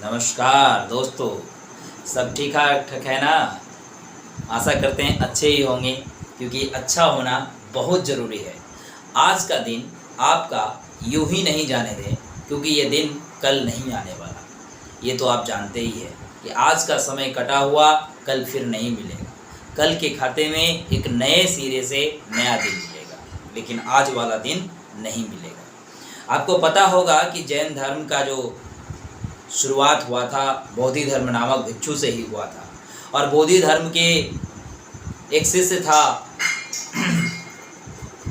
नमस्कार दोस्तों, सब ठीक ठाक है ना। आशा करते हैं अच्छे ही होंगे, क्योंकि अच्छा होना बहुत ज़रूरी है। आज का दिन आपका यूं ही नहीं जाने दें, क्योंकि ये दिन कल नहीं आने वाला। ये तो आप जानते ही है कि आज का समय कटा हुआ कल फिर नहीं मिलेगा। कल के खाते में एक नए सिरे से नया दिन मिलेगा, लेकिन आज वाला दिन नहीं मिलेगा। आपको पता होगा कि जैन धर्म का जो शुरुआत हुआ था बोधि धर्म नामक भिक्षु से ही हुआ था, और बोधि धर्म के एक शिष्य था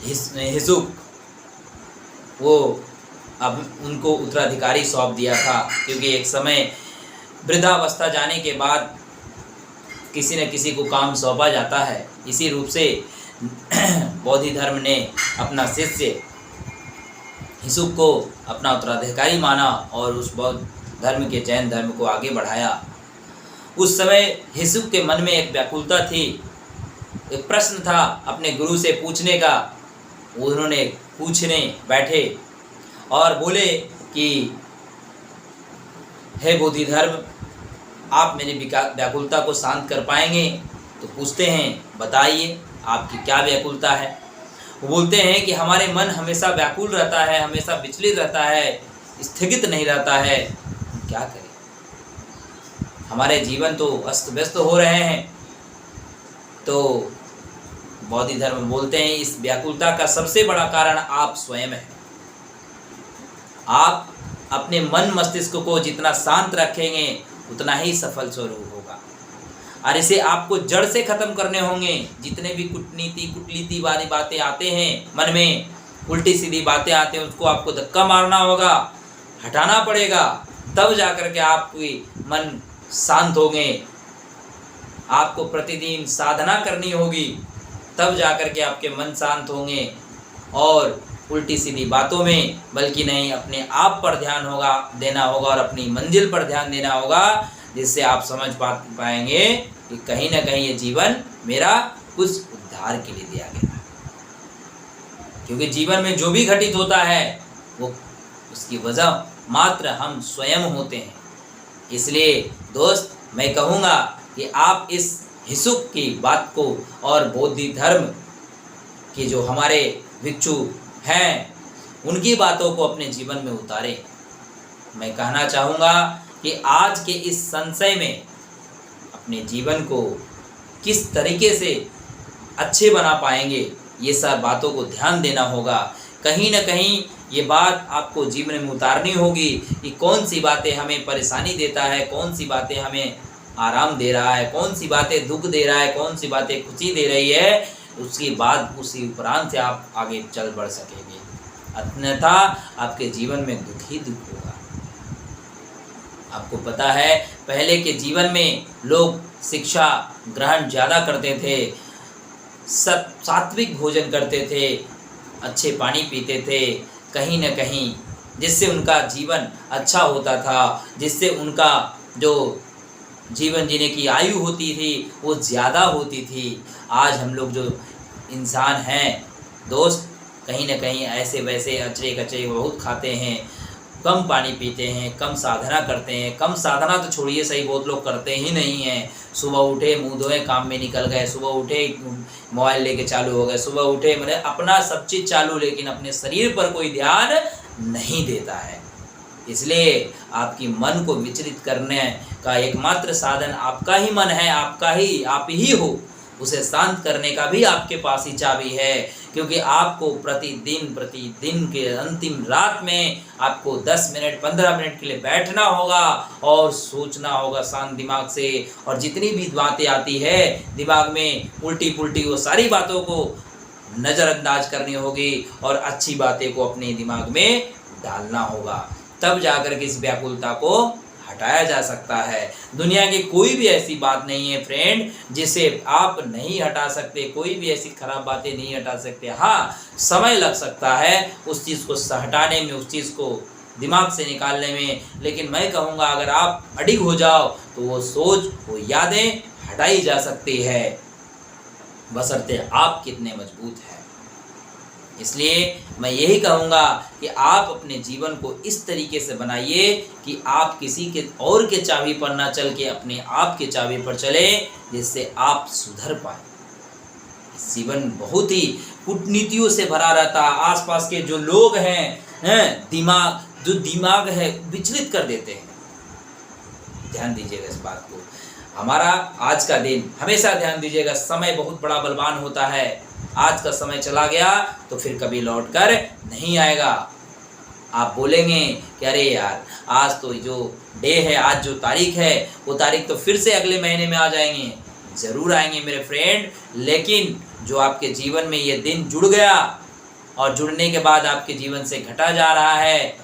हिसुक। वो अब उनको उत्तराधिकारी सौंप दिया था, क्योंकि एक समय वृद्धावस्था जाने के बाद किसी न किसी को काम सौंपा जाता है। इसी रूप से बोधि धर्म ने अपना शिष्य हिसुक को अपना उत्तराधिकारी माना और उस बौद्ध धर्म के जैन धर्म को आगे बढ़ाया। उस समय हिसुक के मन में एक व्याकुलता थी, एक प्रश्न था अपने गुरु से पूछने का। उन्होंने पूछने बैठे और बोले कि हे बोधि धर्म, आप मेरी व्याकुलता को शांत कर पाएंगे? तो पूछते हैं, बताइए आपकी क्या व्याकुलता है। वो बोलते हैं कि हमारे मन हमेशा व्याकुल रहता है, हमेशा विचलित रहता है, स्थगित नहीं रहता है। क्या करें, हमारे जीवन तो अस्त व्यस्त हो रहे हैं। तो बोधि धर्म बोलते हैं, इस व्याकुलता का सबसे बड़ा कारण आप स्वयं हैं। आप अपने मन मस्तिष्क को जितना शांत रखेंगे उतना ही सफल स्वरूप होगा, और इसे आपको जड़ से खत्म करने होंगे। जितने भी कुटनीति वाली बातें आते हैं मन में, उल्टी सीधी बातें आते हैं, उसको आपको धक्का मारना होगा, हटाना पड़ेगा। तब जाकर के आपकी मन शांत होंगे। आपको प्रतिदिन साधना करनी होगी, तब जाकर के आपके मन शांत होंगे। और उल्टी सीधी बातों में बल्कि नहीं, अपने आप पर ध्यान देना होगा और अपनी मंजिल पर ध्यान देना होगा, जिससे आप समझ पाएंगे कि कहीं ना कहीं ये जीवन मेरा कुछ उद्धार के लिए दिया गया है। क्योंकि जीवन में जो भी घटित होता है वो उसकी वजह मात्र हम स्वयं होते हैं। इसलिए दोस्त, मैं कहूँगा कि आप इस हिसुक की बात को और बोधि धर्म के जो हमारे भिक्षु हैं उनकी बातों को अपने जीवन में उतारें। मैं कहना चाहूँगा कि आज के इस संशय में अपने जीवन को किस तरीके से अच्छे बना पाएंगे, ये सब बातों को ध्यान देना होगा। कहीं ना कहीं ये बात आपको जीवन में उतारनी होगी कि कौन सी बातें हमें परेशानी देता है, कौन सी बातें हमें आराम दे रहा है, कौन सी बातें दुख दे रहा है, कौन सी बातें खुशी दे रही है। उसके बाद उसी उपरांत से आप आगे चल बढ़ सकेंगे, अन्यथा आपके जीवन में दुख ही दुख होगा। आपको पता है, पहले के जीवन में लोग शिक्षा ग्रहण ज़्यादा करते थे, सात्विक भोजन करते थे, अच्छे पानी पीते थे, कहीं न कहीं जिससे उनका जीवन अच्छा होता था, जिससे उनका जो जीवन जीने की आयु होती थी वो ज़्यादा होती थी। आज हम लोग जो इंसान हैं दोस्त, कहीं न कहीं ऐसे वैसे अचरे कचरे बहुत खाते हैं, कम पानी पीते हैं, कम साधना करते हैं। कम साधना तो छोड़िए, सही बहुत लोग करते ही नहीं हैं। सुबह उठे, मुँह धोए, काम में निकल गए, सुबह उठे मोबाइल लेके चालू हो गए, सुबह उठे मतलब अपना सब चीज़ चालू, लेकिन अपने शरीर पर कोई ध्यान नहीं देता है। इसलिए आपकी मन को विचलित करने का एकमात्र साधन आपका ही मन है, आप ही हो। उसे शांत करने का भी आपके पास ही चाबी है, क्योंकि आपको प्रतिदिन के अंतिम रात में आपको 10 मिनट 15 मिनट के लिए बैठना होगा और सोचना होगा शांत दिमाग से। और जितनी भी बातें आती है दिमाग में उल्टी पुल्टी, वो सारी बातों को नज़रअंदाज करनी होगी और अच्छी बातें को अपने दिमाग में डालना होगा। तब जाकर के इस व्याकुलता को हटाया जा सकता है। दुनिया की कोई भी ऐसी बात नहीं है फ्रेंड जिसे आप नहीं हटा सकते, कोई भी ऐसी खराब बातें नहीं हटा सकते। हाँ, समय लग सकता है उस चीज़ को हटाने में, उस चीज़ को दिमाग से निकालने में, लेकिन मैं कहूँगा अगर आप अडिग हो जाओ तो वो सोच, वो यादें हटाई जा सकती है, बशर्ते आप कितने मजबूत हैं। इसलिए मैं यही कहूँगा कि आप अपने जीवन को इस तरीके से बनाइए कि आप किसी के और के चाबी पर ना चल के अपने आप के चाबी पर चले, जिससे आप सुधर पाए। जीवन बहुत ही कूटनीतियों से भरा रहता है। आसपास के जो लोग हैं दिमाग है विचलित कर देते हैं। ध्यान दीजिएगा इस बात को। हमारा आज का दिन, हमेशा ध्यान दीजिएगा, समय बहुत बड़ा बलवान होता है। आज का समय चला गया तो फिर कभी लौट कर नहीं आएगा। आप बोलेंगे कि अरे यार, आज तो जो डे है, आज जो तारीख है, वो तारीख तो फिर से अगले महीने में आ जाएंगे। ज़रूर आएंगे मेरे फ्रेंड, लेकिन जो आपके जीवन में ये दिन जुड़ गया और जुड़ने के बाद आपके जीवन से घटा जा रहा है,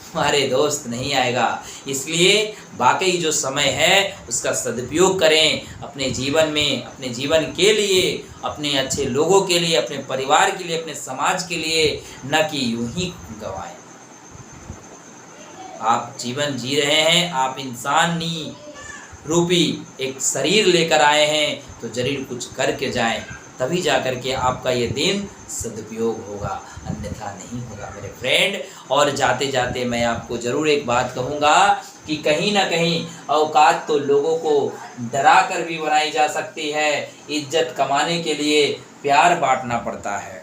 हमारे दोस्त नहीं आएगा। इसलिए वाकई जो समय है उसका सदुपयोग करें अपने जीवन में, अपने जीवन के लिए, अपने अच्छे लोगों के लिए, अपने परिवार के लिए, अपने समाज के लिए, न कि यूं ही गंवाएं। आप जीवन जी रहे हैं, आप इंसानी रूपी एक शरीर लेकर आए हैं, तो जरूर कुछ करके जाएं, तभी जाकर के आपका ये दिन सदुपयोग होगा, अन्यथा नहीं होगा मेरे फ्रेंड। और जाते जाते मैं आपको ज़रूर एक बात कहूँगा कि कहीं ना कहीं औकात तो लोगों को डरा कर भी बनाई जा सकती है। इज्जत कमाने के लिए प्यार बांटना पड़ता है।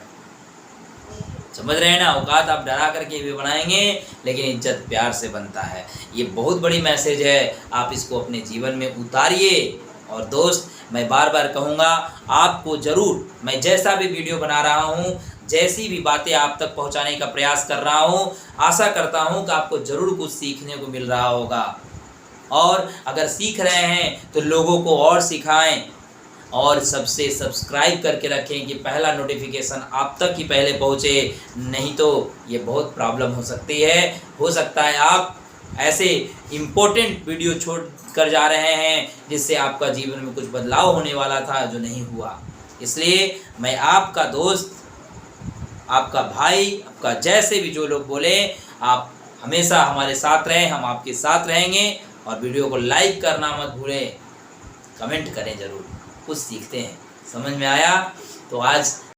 समझ रहे हैं ना? औकात आप डरा करके भी बनाएंगे, लेकिन इज्जत प्यार से बनता है। ये बहुत बड़ी मैसेज है, आप इसको अपने जीवन में उतारिए। और दोस्त, मैं बार बार कहूँगा आपको ज़रूर, मैं जैसा भी वीडियो बना रहा हूँ, जैसी भी बातें आप तक पहुँचाने का प्रयास कर रहा हूँ, आशा करता हूँ कि आपको ज़रूर कुछ सीखने को मिल रहा होगा। और अगर सीख रहे हैं तो लोगों को और सिखाएं, और सबसे सब्सक्राइब करके रखें कि पहला नोटिफिकेशन आप तक ही पहले पहुँचे, नहीं तो ये बहुत प्रॉब्लम हो सकती है। हो सकता है आप ऐसे इम्पोर्टेंट वीडियो छोड़ कर जा रहे हैं जिससे आपका जीवन में कुछ बदलाव होने वाला था जो नहीं हुआ। इसलिए मैं आपका दोस्त, आपका भाई, आपका जैसे भी जो लोग बोले, आप हमेशा हमारे साथ रहें, हम आपके साथ रहेंगे। और वीडियो को लाइक करना मत भूलें, कमेंट करें ज़रूर, कुछ सीखते हैं। समझ में आया? तो आज